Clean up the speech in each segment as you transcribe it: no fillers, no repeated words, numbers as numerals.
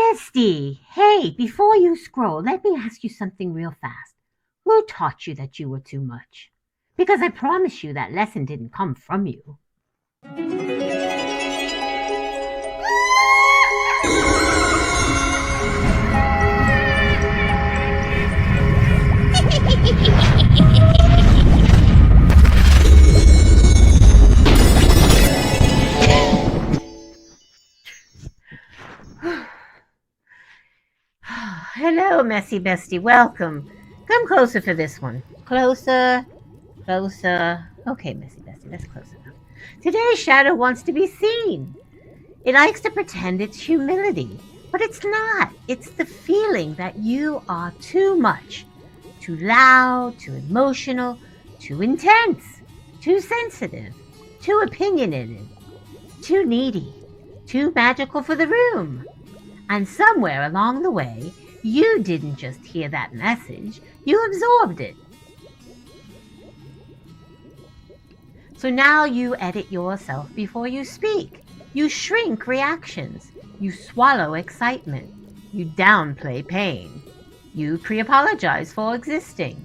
Bestie, hey, before you scroll, let me ask you something real fast. Who taught you that you were too much? Because I promise you that lesson didn't come from you. Hello, messy bestie. Welcome. Come closer for this one. Closer, closer. Okay, messy bestie, that's close enough. Today's shadow wants to be seen. It likes to pretend it's humility, but it's not. It's the feeling that you are too much, too loud, too emotional, too intense, too sensitive, too opinionated, too needy, too magical for the room. And somewhere along the way, you didn't just hear that message, you absorbed it. So now you edit yourself before you speak. You shrink reactions. You swallow excitement. You downplay pain. You pre-apologize for existing.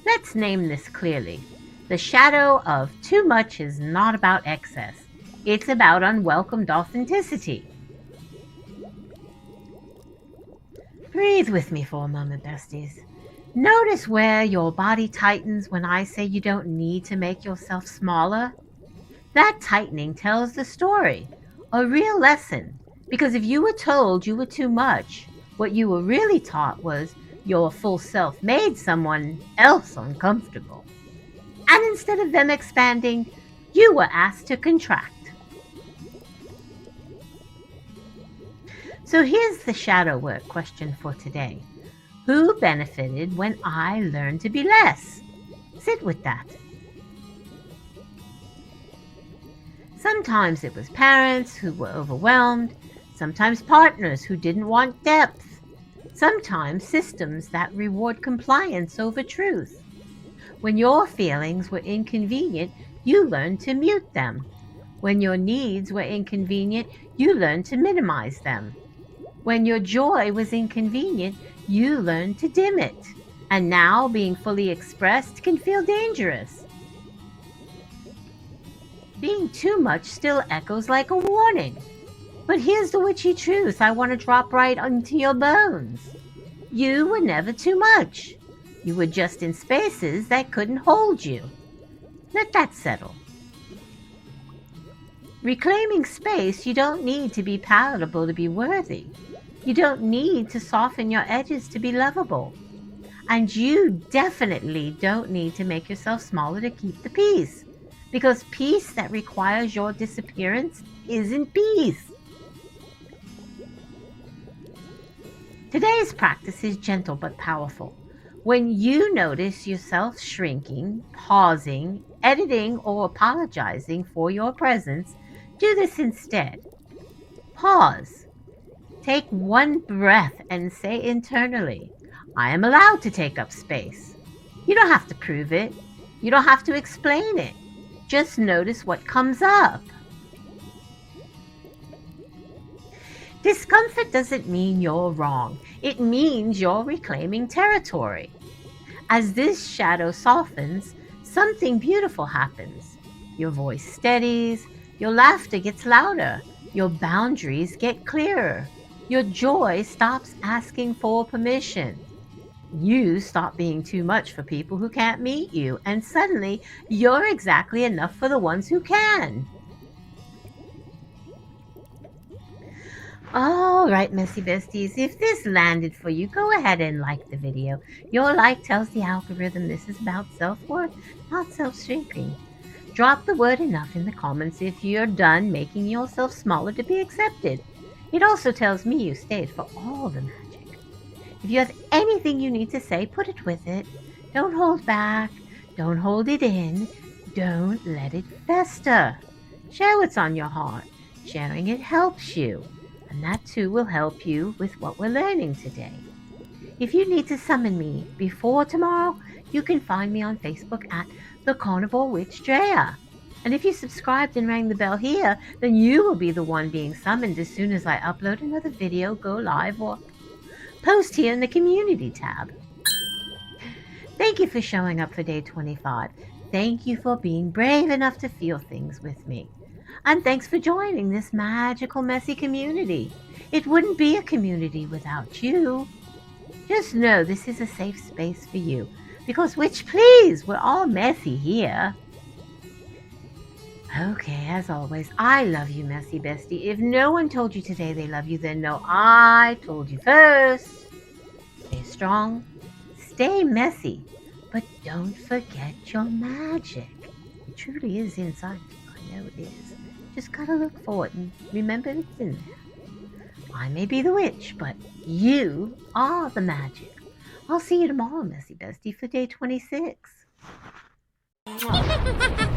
Let's name this clearly. The shadow of too much is not about excess. It's about unwelcomed authenticity. Breathe with me for a moment, besties. Notice where your body tightens when I say you don't need to make yourself smaller. That tightening tells the story, a real lesson. Because if you were told you were too much, what you were really taught was your full self made someone else uncomfortable. And instead of them expanding, you were asked to contract. So here's the shadow work question for today. Who benefited when I learned to be less? Sit with that. Sometimes it was parents who were overwhelmed, sometimes partners who didn't want depth, sometimes systems that reward compliance over truth. When your feelings were inconvenient, you learned to mute them. When your needs were inconvenient, you learned to minimize them. When your joy was inconvenient, you learned to dim it. And now being fully expressed can feel dangerous. Being too much still echoes like a warning. But here's the witchy truth I want to drop right into your bones. You were never too much. You were just in spaces that couldn't hold you. Let that settle. Reclaiming space, you don't need to be palatable to be worthy. You don't need to soften your edges to be lovable. And you definitely don't need to make yourself smaller to keep the peace. Because peace that requires your disappearance isn't peace. Today's practice is gentle but powerful. When you notice yourself shrinking, pausing, editing, or apologizing for your presence, do this instead. Pause. Take one breath and say internally, I am allowed to take up space. You don't have to prove it. You don't have to explain it. Just notice what comes up. Discomfort doesn't mean you're wrong. It means you're reclaiming territory. As this shadow softens, something beautiful happens. Your voice steadies. Your laughter gets louder. Your boundaries get clearer. Your joy stops asking for permission. You stop being too much for people who can't meet you, and suddenly you're exactly enough for the ones who can. All right, messy besties, if this landed for you, go ahead and like the video. Your like tells the algorithm this is about self-worth, not self-shaping. Drop the word enough in the comments if you're done making yourself smaller to be accepted. It also tells me you stayed for all the magic. If you have anything you need to say, put it with it. Don't hold back. Don't hold it in. Don't let it fester. Share what's on your heart. Sharing it helps you. And that too will help you with what we're learning today. If you need to summon me before tomorrow, you can find me on Facebook at the Carnivore Witch Drea. And if you subscribed and rang the bell here, then you will be the one being summoned as soon as I upload another video, go live, or post here in the community tab. Thank you for showing up for day 25. Thank you for being brave enough to feel things with me. And thanks for joining this magical, messy community. It wouldn't be a community without you. Just know this is a safe space for you. Because, which please, we're all messy here. Okay, as always, I love you, messy bestie. If no one told you today they love you, then no, I told you first. Stay strong, stay messy, but don't forget your magic. It truly is inside you. I know it is. Just gotta look for it and remember it's in there. I may be the witch, but you are the magic. I'll see you tomorrow, messy bestie, for day 26. Mwah.